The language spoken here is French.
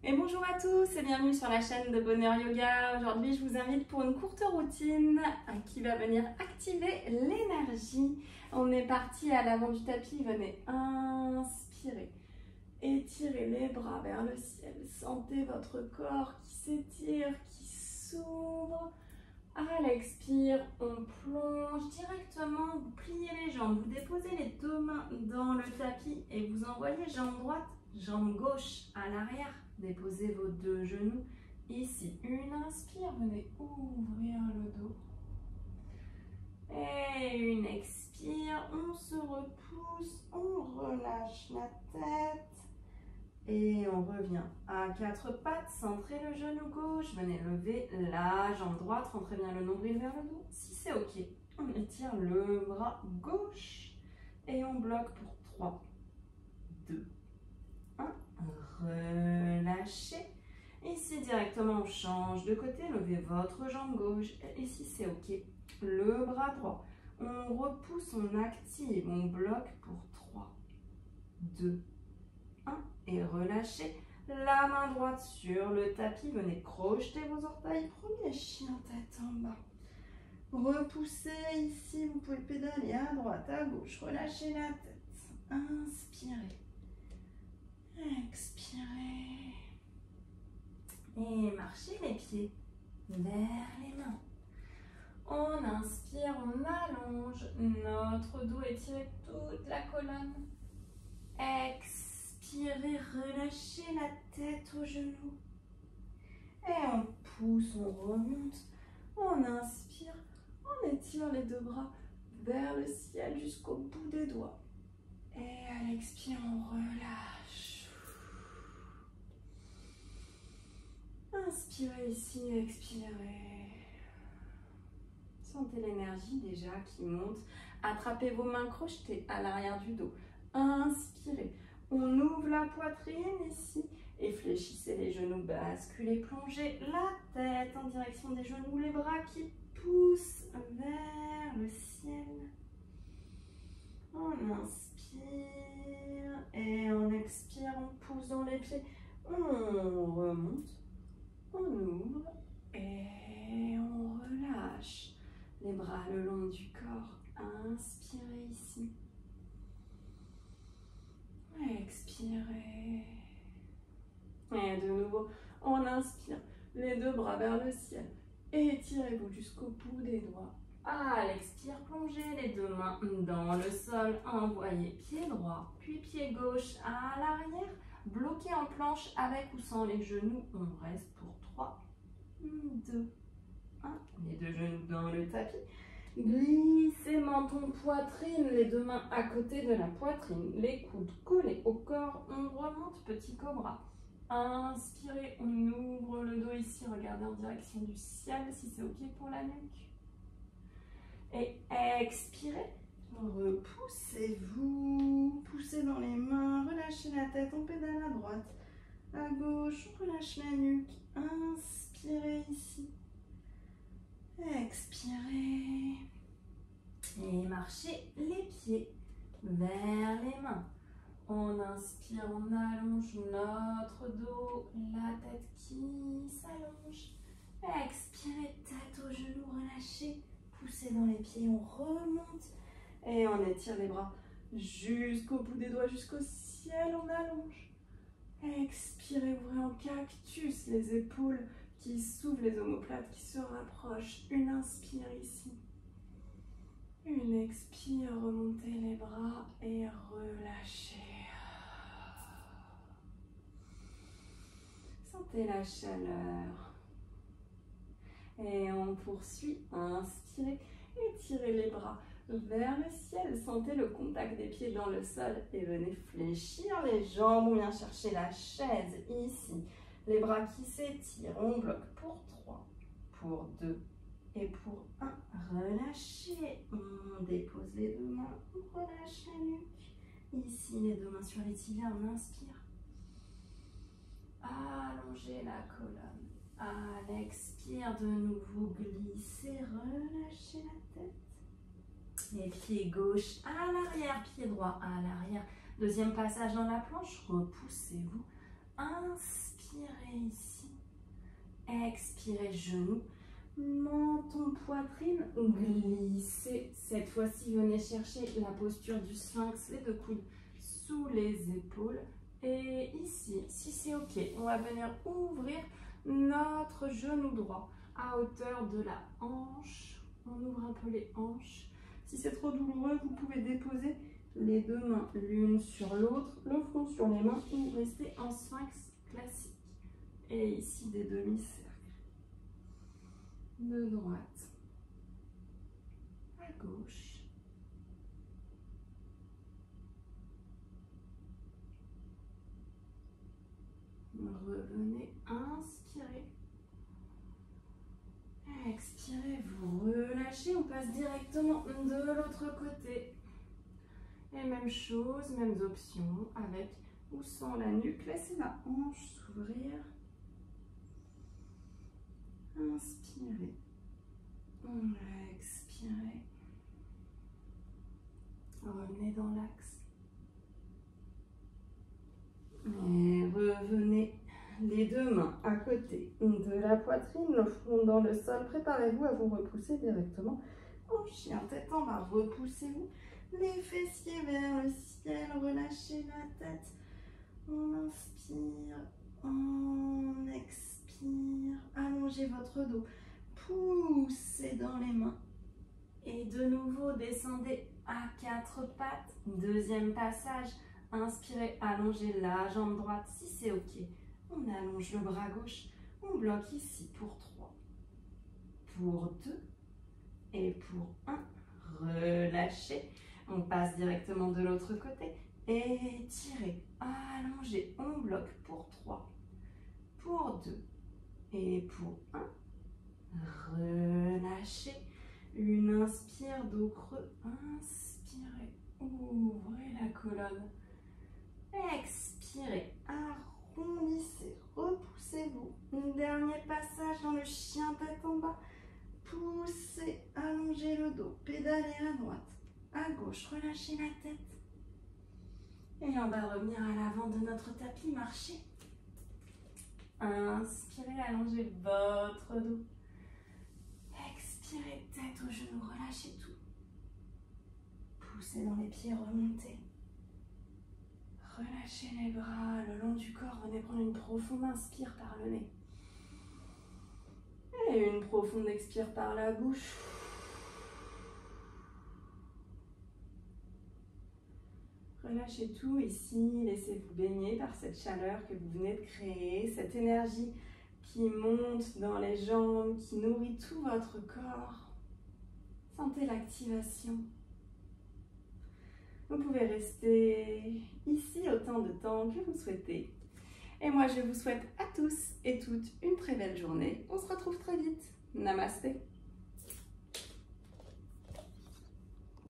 Et bonjour à tous et bienvenue sur la chaîne de Bonheur Yoga. Aujourd'hui, je vous invite pour une courte routine qui va venir activer l'énergie. On est parti à l'avant du tapis. Venez inspirer. Étirez les bras vers le ciel. Sentez votre corps qui s'étire, qui s'ouvre. À l'expire, on plonge directement. Vous pliez les jambes. Vous déposez les deux mains dans le tapis et vous envoyez jambe droite, jambe gauche à l'arrière. Déposez vos deux genoux ici. Une inspire, venez ouvrir le dos. Et une expire, on se repousse, on relâche la tête. Et on revient à quatre pattes, centrez le genou gauche, venez lever la jambe droite, rentrez bien le nombril vers le dos. Si c'est ok, on étire le bras gauche et on bloque pour 3, 2, 1. Relâchez. Ici directement on change de côté, levez votre jambe gauche. Et ici c'est ok, le bras droit. On repousse, on active, on bloque pour 3, 2, 1. Et relâchez. La main droite sur le tapis. Venez crocheter vos orteils. Premier chien tête en bas. Repoussez ici. Vous pouvez pédaler à droite, à gauche. Relâchez la tête. Inspirez. Expirez. Et marchez les pieds vers les mains. On inspire, on allonge. Notre dos étiré toute la colonne. Expirez, relâchez la tête aux genoux. Et on pousse, on remonte. On inspire, on étire les deux bras vers le ciel jusqu'au bout des doigts. Et à l'expire, on relâche. Inspirez ici, expirez. Sentez l'énergie déjà qui monte. Attrapez vos mains crochetées à l'arrière du dos. Inspirez. On ouvre la poitrine ici et fléchissez les genoux, basculez, plongez la tête en direction des genoux, les bras qui poussent vers le ciel. On inspire et on expire, on pousse dans les pieds, on remonte, on ouvre et on relâche. Les bras le long du corps, inspirez ici. Expirez. Et de nouveau, on inspire. Les deux bras vers le ciel. Étirez-vous jusqu'au bout des doigts. À l'expire, plongez les deux mains dans le sol. Envoyez pied droit, puis pied gauche à l'arrière. Bloquez en planche avec ou sans les genoux. On reste pour 3, 2, 1. Les deux genoux dans le tapis. Glissez menton, poitrine, les deux mains à côté de la poitrine, les coudes collés au corps, on remonte, petit cobra. Inspirez, on ouvre le dos ici, regardez en direction du ciel si c'est ok pour la nuque. Et expirez, repoussez-vous, poussez dans les mains, relâchez la tête, on pédale à droite, à gauche, on relâche la nuque, inspirez ici. Expirez et marchez les pieds vers les mains. On inspire, on allonge notre dos, la tête qui s'allonge. Expirez, tête aux genoux, relâchez, poussez dans les pieds, on remonte et on étire les bras jusqu'au bout des doigts, jusqu'au ciel, on allonge. Expirez, ouvrez en cactus les épaules qui s'ouvrent, les omoplates qui se rapprochent. Une inspire ici. Une expire, remontez les bras et relâchez. Sentez la chaleur. Et on poursuit. Inspirez, étirez les bras vers le ciel. Sentez le contact des pieds dans le sol et venez fléchir les jambes ou bien chercher la chaise ici. Les bras qui s'étirent, on bloque pour 3, pour 2 et pour 1. Relâchez, on dépose les deux mains, on relâche la nuque. Ici, les deux mains sur les tibias, on inspire. Allongez la colonne. À l'expire, de nouveau glissez, relâchez la tête. Les pieds gauche à l'arrière, pied droit à l'arrière. Deuxième passage dans la planche, repoussez-vous. Inspirez. inspirez ici. Expirez, genoux, menton, poitrine, glissez. Cette fois-ci, venez chercher la posture du sphinx, les deux coudes sous les épaules. Et ici, si c'est OK, on va venir ouvrir notre genou droit à hauteur de la hanche. On ouvre un peu les hanches. Si c'est trop douloureux, vous pouvez déposer les deux mains l'une sur l'autre, le front sur les mains ou rester en sphinx classique. Et ici, des demi-cercles. De droite à gauche. Revenez, inspirez. Expirez, vous relâchez. On passe directement de l'autre côté. Et même chose, mêmes options avec ou sans la nuque. Laissez la hanche s'ouvrir. Inspirez. Expirez. Revenez dans l'axe. Et revenez les deux mains à côté de la poitrine, le front dans le sol. Préparez-vous à vous repousser directement en chien. Tête en bas, repoussez-vous. Les fessiers vers le ciel, relâchez la tête. On inspire, on expire. Allongez votre dos, poussez dans les mains. Et de nouveau, descendez à quatre pattes. Deuxième passage, inspirez, allongez la jambe droite si c'est OK. On allonge le bras gauche. On bloque ici pour 3, pour 2 et pour 1. Relâchez. On passe directement de l'autre côté. Étirez, allongez. On bloque pour 3, pour 2 et pour 1. Relâchez. Une inspire, dos creux. Inspirez, ouvrez la colonne. Expirez, arrondissez, repoussez-vous. Un dernier passage dans le chien tête en bas. Poussez, allongez le dos, pédalez à droite, à gauche, relâchez la tête. Et on va revenir à l'avant de notre tapis, marchez. Inspirez, allongez votre dos. Expirez, tête aux genoux, relâchez tout. Poussez dans les pieds, remontez. Relâchez les bras le long du corps, venez prendre une profonde inspire par le nez. Et une profonde expire par la bouche. Relâchez tout ici, laissez-vous baigner par cette chaleur que vous venez de créer, cette énergie qui monte dans les jambes, qui nourrit tout votre corps. Sentez l'activation. Vous pouvez rester ici autant de temps que vous souhaitez. Et moi, je vous souhaite à tous et toutes une très belle journée. On se retrouve très vite. Namasté.